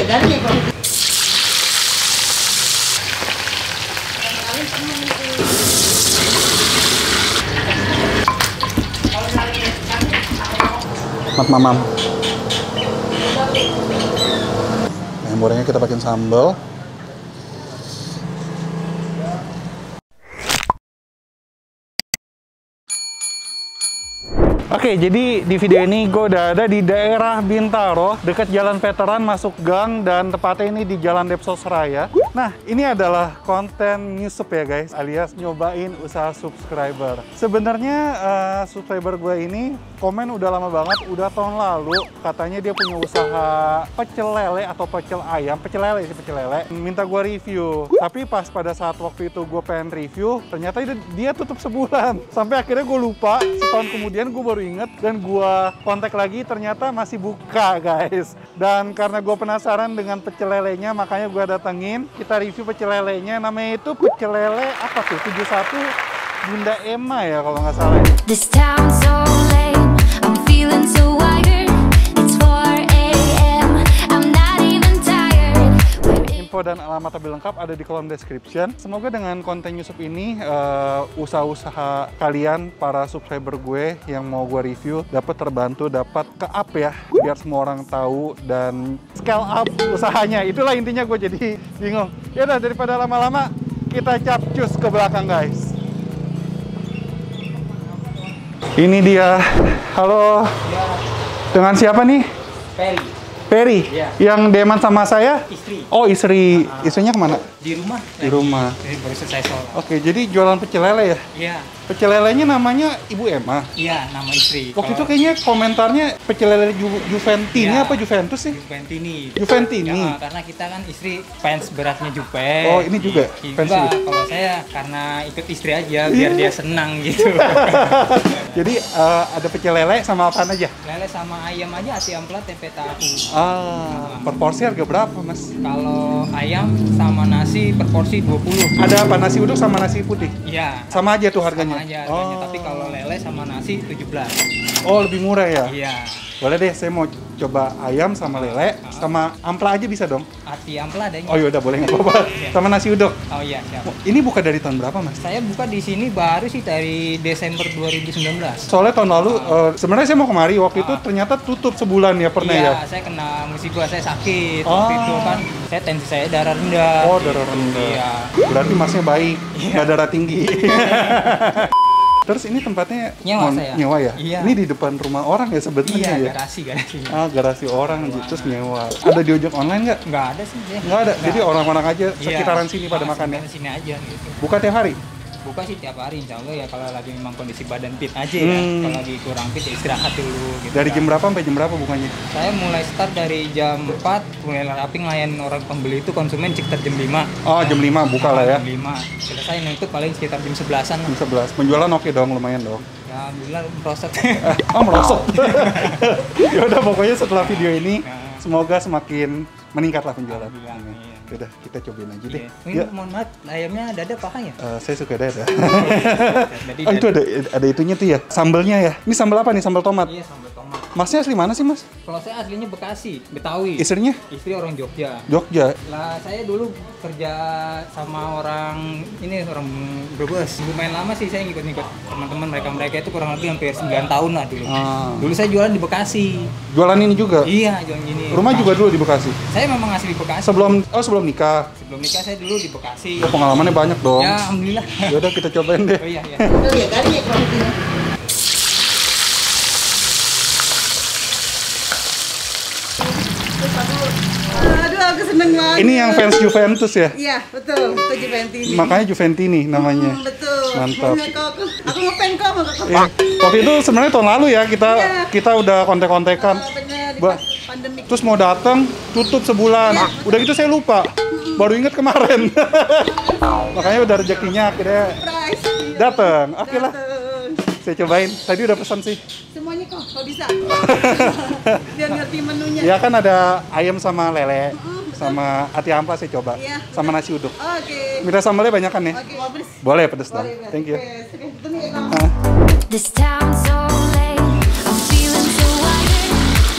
Mat mamam. Ayam gorengnya kita pakai sambal. Oke, jadi di video ini gue udah ada di daerah Bintaro, dekat Jalan Veteran masuk gang, dan tepatnya ini di Jalan Depsos Raya. Nah, ini adalah konten nyusup ya guys, alias nyobain usaha subscriber. Sebenarnya subscriber gue ini komen udah lama banget, udah tahun lalu, katanya dia punya usaha pecel lele atau pecel ayam, pecel lele sih, pecel lele, minta gue review. Tapi pas pada saat waktu itu gue pengen review, ternyata dia tutup sebulan. Sampai akhirnya gue lupa, setahun kemudian gue baru inget dan gua kontak lagi, ternyata masih buka guys. Dan karena gua penasaran dengan pecel lelenya, makanya gua datengin, kita review pecel lelenya. Namanya itu pecel lele apa tuh, 71 Bunda Emma ya kalau nggak salah. This town so lame, I'm feeling so wired. It's 4 AM, I'm not even tired. Info dan alamat lebih lengkap ada di kolom description. Semoga dengan konten Yusuf ini usaha-usaha kalian para subscriber gue yang mau gue review dapat terbantu, dapat ke up ya, biar semua orang tahu dan scale up usahanya. Itulah intinya, gue jadi bingung. Ya udah, daripada lama-lama kita capcus ke belakang guys. Ini dia. Halo. Dengan siapa nih? Peri, ya. Yang deman sama saya? Istri. Oh, istri. Istrinya kemana? Di rumah. Di rumah. Baru selesai sholat. Oke, jadi jualan pecel lele ya? Iya. Pecel lelenya namanya Ibu Emma? Iya, nama istri. Waktu itu kayaknya komentarnya pecel lele Juventini apa Juventus sih? Juventini. Juventini. Ya, karena kita kan istri fans beratnya Juve. Oh, ini juga fans juga. Kalau saya karena ikut istri aja, biar dia senang gitu. Jadi ada pecel lele sama apaan aja? Lele sama ayam aja, ati ampela, tempe tahu. Per porsi harga berapa mas? Kalau ayam sama nasi per porsi 20. Ada apa, nasi uduk sama nasi putih? Iya. Sama aja tuh harganya? Sama aja harganya, tapi kalau lele sama nasi 17. Oh, lebih murah ya? Iya. Boleh deh, saya mau coba ayam sama lele, sama ampela aja bisa dong? Ati ampela ada. Oh yaudah, boleh, nggak apa-apa. Sama nasi uduk? Oh iya, siap. Ini buka dari tahun berapa mas? Saya buka di sini baru sih dari Desember 2019. Soalnya tahun lalu, sebenarnya saya mau kemari, waktu itu ternyata tutup sebulan ya, pernah ya? Iya, saya kena musibah, saya sakit. Waktu itu kan, tensi saya darah rendah. Oh, darah rendah. Iya. Berarti masnya baik, nggak darah tinggi. Terus ini tempatnya nyewa ya? Iya. Ini di depan rumah orang ya sebenarnya ya? Iya, garasi. Garasi orang, terus nyewa. Ada di ojek online nggak? Nggak ada sih. Nggak ada, jadi orang-orang aja sekitaran sini pada makan ya? Sini aja gitu. Buka tiap hari? Buka sih tiap hari, insya Allah ya, kalau lagi memang kondisi badan fit aja ya. Kalau lagi kurang fit ya istirahat dulu gitu. Dari jam berapa sampai jam berapa bukanya? Saya mulai start dari jam 4, mulai rapi ngelayanin orang pembeli itu konsumen sekitar jam 5. Oh, jam 5 buka lah ya? Jam 5. Selesai nutup paling sekitar jam 11-an. Jam 11. Penjualan oke dong, lumayan dong? Ya, alhamdulillah merosot. Oh, merosot? Ya udah, pokoknya setelah video ini, semoga semakin meningkat lah penjualan. Udah, kita cobain aja deh. Ini mohon maaf, ayamnya dada pakai ya? Saya suka dada. Oh, itu ada itunya tuh ya, sambelnya ya. Ini sambal apa nih? Sambal tomat? Iya, sambal tomat. Masnya asli mana sih mas? Kalau saya aslinya Bekasi, Betawi. Istrinya? Istri orang Jogja. Jogja? Lah, saya dulu kerja sama orang Brebes. Lumayan lama sih saya ngikut-ngikut teman-teman mereka itu kurang lebih hampir 9 tahun lah dulu. Dulu saya jualan di Bekasi. Jualan ini juga? Iya, jualan gini. Rumah juga dulu di Bekasi? Saya memang asli Bekasi. Sebelum nikah? Sebelum nikah saya dulu di Bekasi. Oh, pengalamannya banyak dong? Ya, alhamdulillah. Yaudah, kita cobain deh. Oh iya. Aduh, aku seneng banget. Ini yang fans Juventus ya? Iya, betul. Itu Juventini. Makanya Juventini namanya. Betul. Mantap. Aku ngefans kok sama kakak. Ya, waktu itu sebenarnya tahun lalu ya kita udah kontek-kontekan. Pandemi. Terus mau datang tutup sebulan. Ya, udah gitu saya lupa. Baru inget kemarin. Makanya udah rezekinya akhirnya datang. Oke lah. Saya cobain. Tadi udah pesan sih. Semuanya kok, kalau bisa. Biar ngerti menunya. Ya kan ada ayam sama lele. Sama ati ampela saya coba. Ya, sama nasi uduk. Oke. Minta sambalnya banyakan ya? Oke, boleh pedes dong. Thank you. This town so lame, I'm feeling so wired.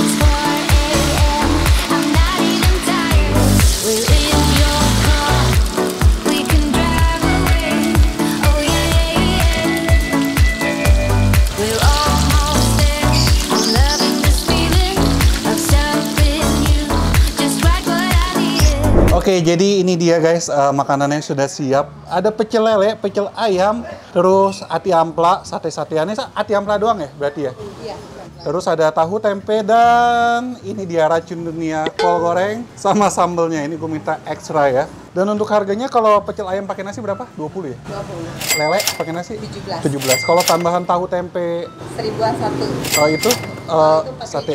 It's 4 AM, I'm not even tired. Oke, jadi ini dia guys, makanannya sudah siap. Ada pecel lele, pecel ayam, terus ati ampla, sate-sateannya ati ampla doang ya berarti ya? Iya. Terus ada tahu tempe dan ini dia racun dunia kol goreng sama sambelnya. Ini gue minta ekstra ya. Dan untuk harganya kalau pecel ayam pakai nasi berapa? 20 ya? 20. Lele pakai nasi? 17. 17. Kalau tambahan tahu tempe 1000-an satu. kalau itu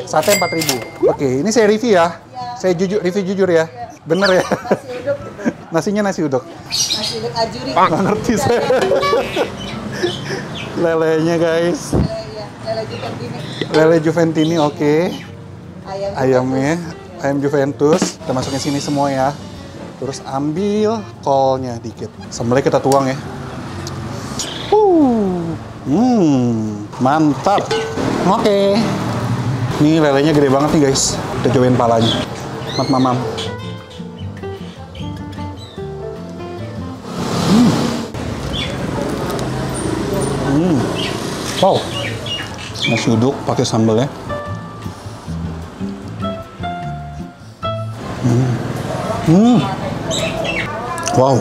sate 4.000. Oke, ini saya review ya. Saya review jujur ya. Bener ya? Nasi uduk gitu. Nasinya nasi uduk. Nasi uduk ajuri. Nggak ngerti saya. Lelenya guys. Iya, lele Juventini. Lele Juventini, oke. Ayam Ayam Juventus. Kita masukin sini semua ya. Terus ambil kolnya dikit. Sambelnya kita tuang ya. Mantap. Oke. Ini lelenya gede banget nih guys. Kita cobain palanya. Mamam. Wow. Nasi uduk pakai sambelnya. Wow.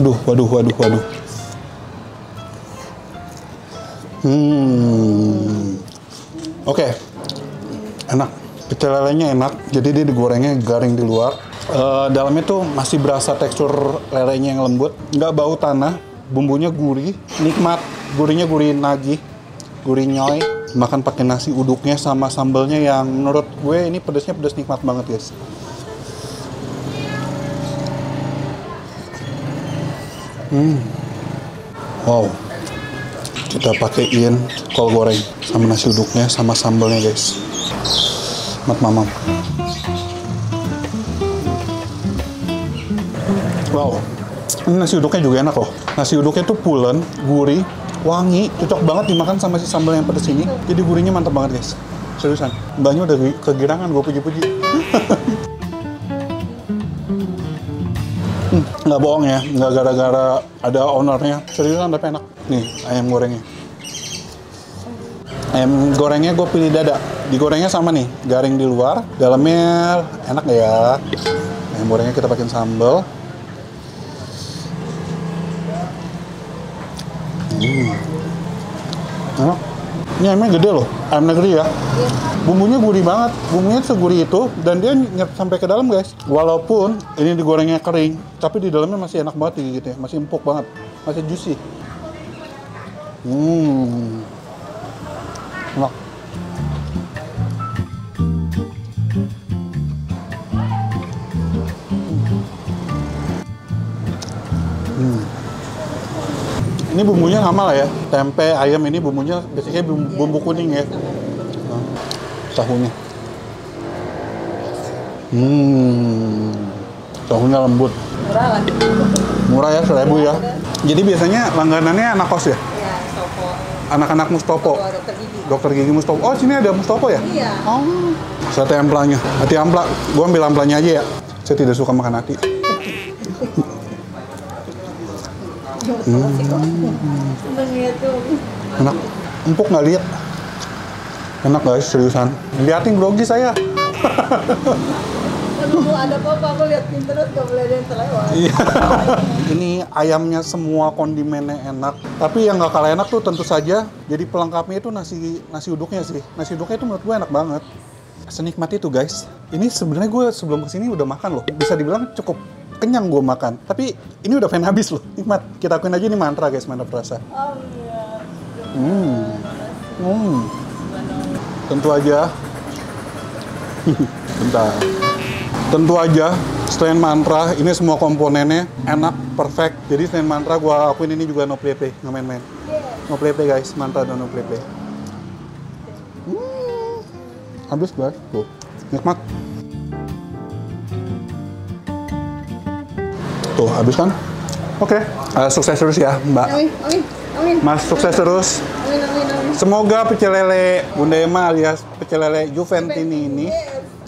Waduh. Oke. Enak. Pecel lelenya enak. Jadi dia digorengnya garing di luar. Dalamnya tuh masih berasa tekstur lelenya yang lembut. Nggak bau tanah. Bumbunya gurih. Nikmat. Gurihnya gurih nagih. Gurih nyoy. Makan pakai nasi uduknya sama sambelnya yang menurut gue ini pedasnya pedas nikmat banget guys. Wow. Kita pakein kol goreng sama nasi uduknya sama sambelnya guys. Mamam. Wow. Ini nasi uduknya juga enak loh. Nasi uduknya tuh pulen, gurih, wangi, cocok banget dimakan sama si sambal yang pedas ini. Jadi gurihnya mantap banget guys. Seriusan, mbaknya udah kegirangan gue puji-puji. Nggak bohong ya, nggak gara-gara ada ownernya. Seriusan tapi enak. Nih, ayam gorengnya. Ayam gorengnya gue pilih dada. Digorengnya sama nih, garing di luar, dalamnya enak nggak ya? Ayam gorengnya kita pakai sambal. Enak. Ini ayamnya gede loh, ayam negeri ya. Bumbunya gurih banget, bumbunya segurih itu dan dia nyet sampai ke dalam guys. Walaupun ini digorengnya kering, tapi di dalamnya masih enak banget digigit ya, masih empuk banget, masih juicy. Enak. Ini bumbunya sama lah ya, tempe, ayam ini bumbunya biasanya bumbu kuning ya. Tahunya. Tahunya lembut. Murah lah. Murah ya, 1.000 ya. Jadi biasanya langganannya anak kos ya? Iya, Stopo. Anak-anak Mustopo. Dokter gigi. Dokter gigi Mustopo. Oh, sini ada Mustopo ya? Iya. Oh. Sate amplanya. Hati ampla. Gua ambil amplanya aja ya. Saya tidak suka makan hati. Enak. Empuk nggak lihat? Enak guys, seriusan. Liatin grogi saya. Aduh, ada apa-apa, aku lihat Pinterest gak boleh ada yang terlewat. Iya. Ini ayamnya semua kondimennya enak. Tapi yang nggak kalah enak tuh tentu saja jadi pelengkapnya itu nasi uduknya sih. Nasi uduknya itu menurut gue enak banget. Senikmat itu guys. Ini sebenarnya gue sebelum kesini udah makan loh. Bisa dibilang cukup kenyang gue makan. Tapi ini udah pengen habis loh. Nikmat. Kita akuin aja ini mantra guys, mantap rasa. Oh iya. Tentu aja. Bentar. Tentu aja, selain mantra, ini semua komponennya enak, perfect. Jadi selain mantra, gue akuin ini juga no play-play, nggak main-main. No play-play guys, mantra dan no play-play. Habis guys, tuh, nikmat. Tuh, habis kan? Oke. Sukses terus ya, Mbak. Amin. Mas, sukses terus. Amin. Semoga pecel lele Bunda Emma alias pecel lele Juventini ini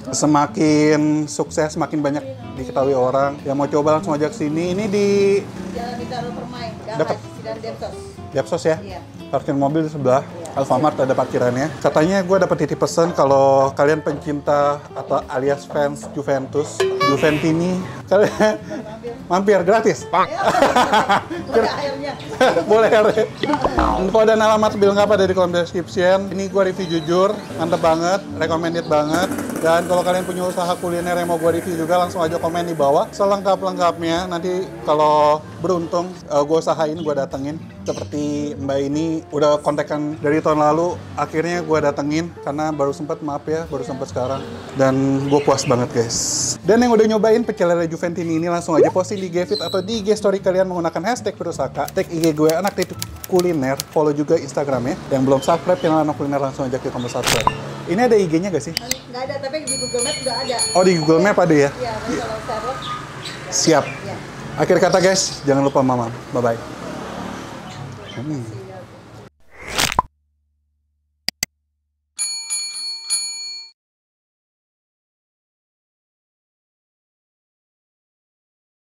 semakin sukses, semakin banyak diketahui orang. Yang mau coba langsung aja ke sini. Ini di Jalan Bintaro Permai, Dekat. Sidang Depsos. Depsos ya? Iya. Parkir mobil di sebelah. Alfamart ada parkirannya. Katanya gue dapat titip pesan kalau kalian pencinta atau alias fans Juventus, Juventini, kalian mampir gratis. Boleh ya. Info dan alamat lebih lengkap ada di kolom description. Ini gue review jujur, mantep banget, recommended banget. Dan kalau kalian punya usaha kuliner yang mau gue review juga, langsung aja komen di bawah. Selengkap-lengkapnya, nanti kalau beruntung, gue usahain, gue datengin. Seperti Mbak ini, udah kontekan dari tahun lalu, akhirnya gue datengin. Karena baru sempet, maaf ya, baru sempet sekarang. Dan gue puas banget guys. Dan yang udah nyobain pecel lele Juventini ini, langsung aja posting di GFeed atau di IG story kalian menggunakan hashtag Virusaka. Tag IG gue, anak titik kuliner. Follow juga Instagramnya. Yang belum subscribe, channel anak kuliner langsung aja klik tombol subscribe. Ini ada IG-nya gak sih? Nggak ada, tapi di Google Map udah ada. Oh, di Google Map ada ya? Iya, kalau Sherlock. Siap. Ya. Akhir kata guys, jangan lupa mamam. Bye-bye.